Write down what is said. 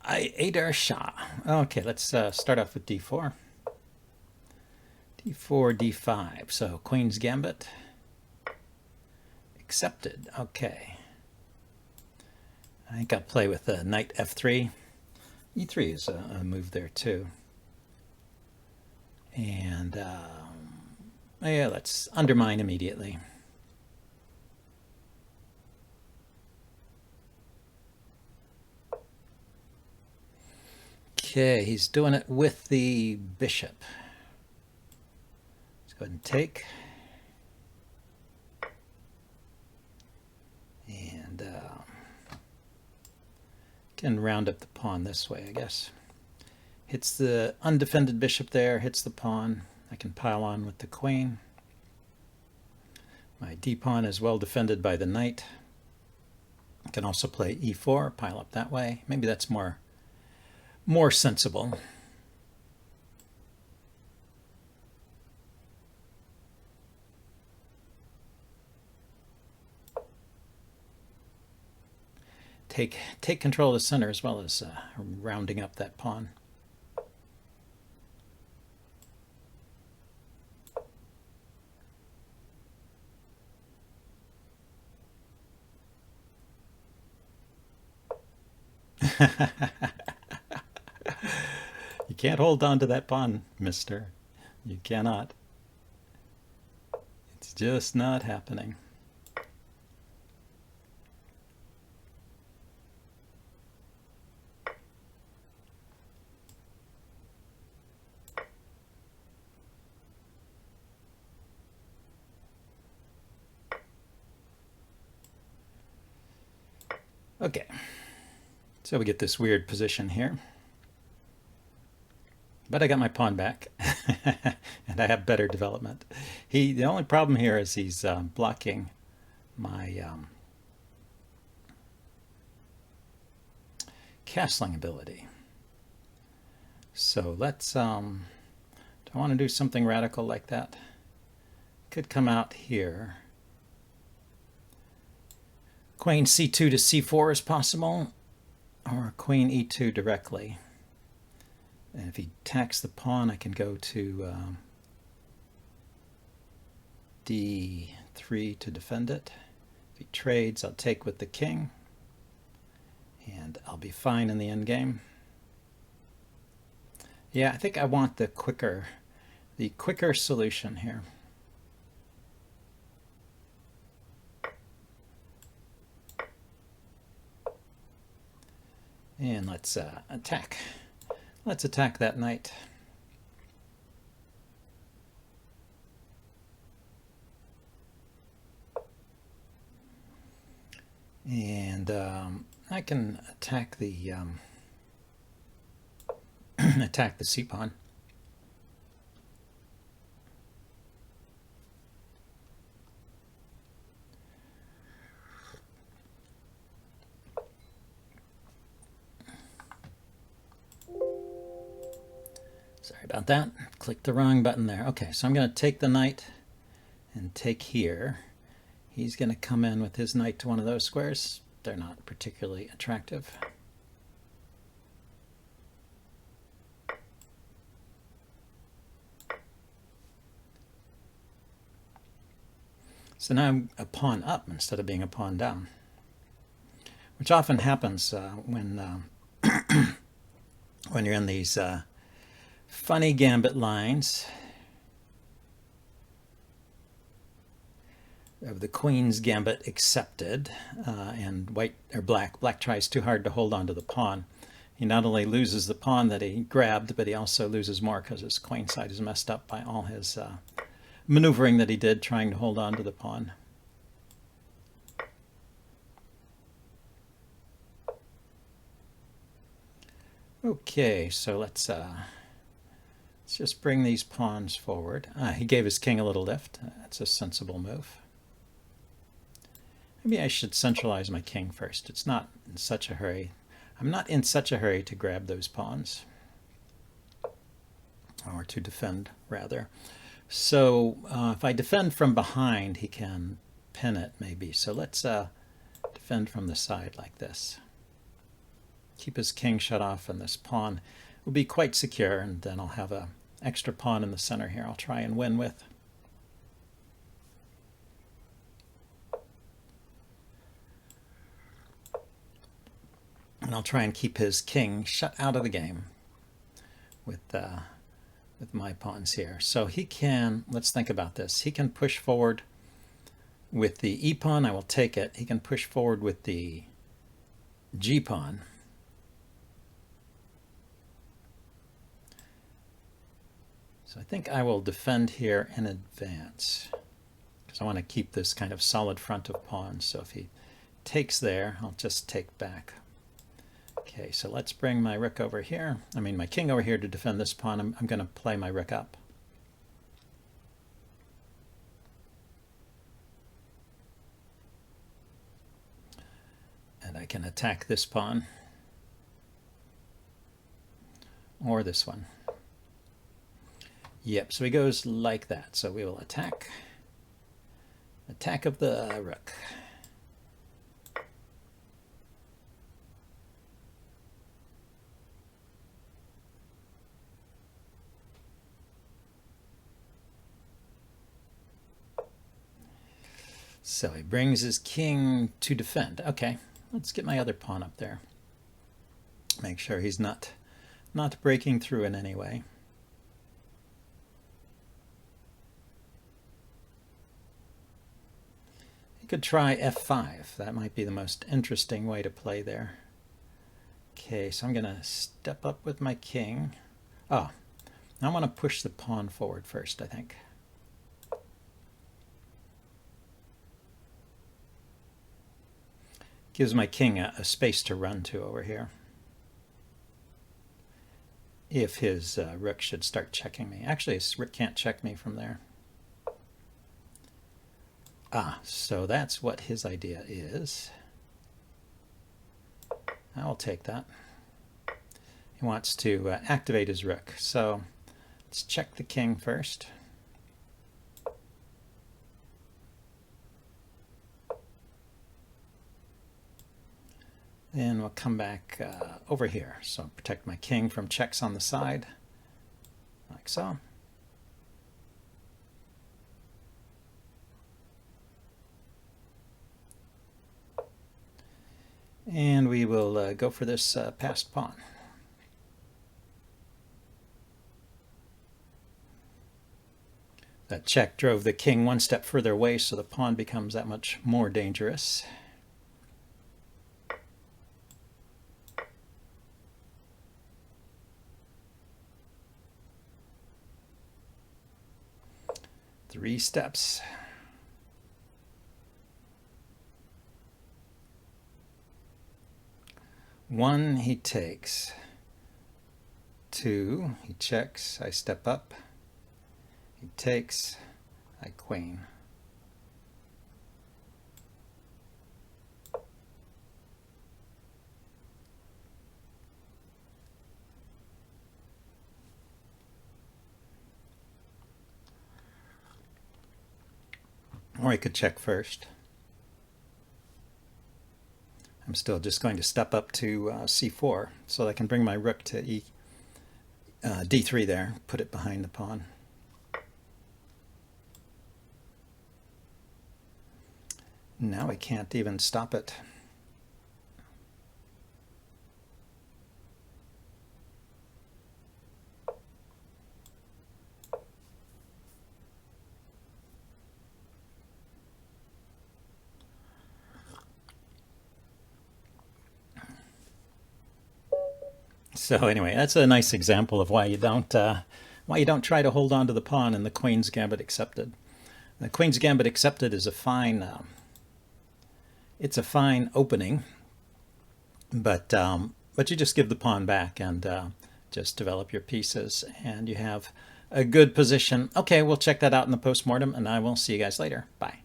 Adar Shah. Okay, let's start off with d4. d4, d5. So Queen's Gambit. Accepted. Okay. I think I'll play with knight f3. e3 is a move there too. And yeah, let's undermine immediately. Okay, he's doing it with the bishop. Let's go ahead and take. And can round up the pawn this way, I guess. Hits the undefended bishop there, hits the pawn. I can pile on with the queen. My d-pawn is well defended by the knight. I can also play e4, pile up that way. Maybe that's more sensible. Take control of the center as well as rounding up that pawn. You can't hold on to that pawn, mister. You cannot. It's just not happening. Okay, so we get this weird position here. But I got my pawn back, and I have better development. The only problem here is he's blocking my castling ability. So let's, do I want to do something radical like that? Could come out here. Queen c2 to c4 is possible, or queen e2 directly. And if he attacks the pawn, I can go to d3 to defend it. If he trades, I'll take with the king, and I'll be fine in the endgame. Yeah, I think I want the quicker solution here. And let's attack. Let's attack that knight. And I can attack the attack the c-pawn. Sorry about that. Clicked the wrong button there. Okay, so I'm going to take the knight and take here. He's going to come in with his knight to one of those squares. They're not particularly attractive. So now I'm a pawn up instead of being a pawn down, which often happens when when you're in these funny gambit lines of the Queen's Gambit accepted, and black tries too hard to hold on to the pawn. He not only loses the pawn that he grabbed, but he also loses more because his queen side is messed up by all his maneuvering that he did trying to hold on to the pawn. Okay, so let's just bring these pawns forward. He gave his king a little lift. That's a sensible move. Maybe I should centralize my king first. It's not in such a hurry. I'm not in such a hurry to grab those pawns, or to defend, rather. So if I defend from behind, he can pin it, maybe. So let's defend from the side like this. keep his king shut off, and this pawn will be quite secure, and then I'll have a extra pawn in the center here I'll try and win with. And I'll try and keep his king shut out of the game with my pawns here. So he can, let's think about this, he can push forward with the E pawn, I will take it. He can push forward with the G pawn. So I think I will defend here in advance, because I want to keep this kind of solid front of pawns. So if he takes there, I'll just take back. Okay, so let's bring my rook over here. I mean my king over here to defend this pawn. I'm going to play my rook up. And I can attack this pawn or this one. Yep, so he goes like that. So we will attack. Attack of the rook. So he brings his king to defend. Okay, let's get my other pawn up there. Make sure he's not breaking through in any way. You could try f5. That might be the most interesting way to play there. Okay, so I'm going to step up with my king. Oh, I want to push the pawn forward first, I think. Gives my king a space to run to over here, if his rook should start checking me. Actually, his rook can't check me from there. Ah, so that's what his idea is. I'll take that. He wants to activate his rook. So let's check the king first. Then we'll come back over here. So protect my king from checks on the side, like so. And we will go for this passed pawn. That check drove the king one step further away, so the pawn becomes that much more dangerous. Three steps. One, he takes. Two, he checks. I step up. He takes. I queen. Or I could check first. I'm still just going to step up to c4 so I can bring my rook to d3 there, put it behind the pawn. Now I can't even stop it. So anyway, that's a nice example of why you don't try to hold on to the pawn in the Queen's Gambit Accepted. The Queen's Gambit Accepted is a fine, it's a fine opening, but you just give the pawn back and just develop your pieces, and you have a good position. Okay, we'll check that out in the postmortem, and I will see you guys later. Bye.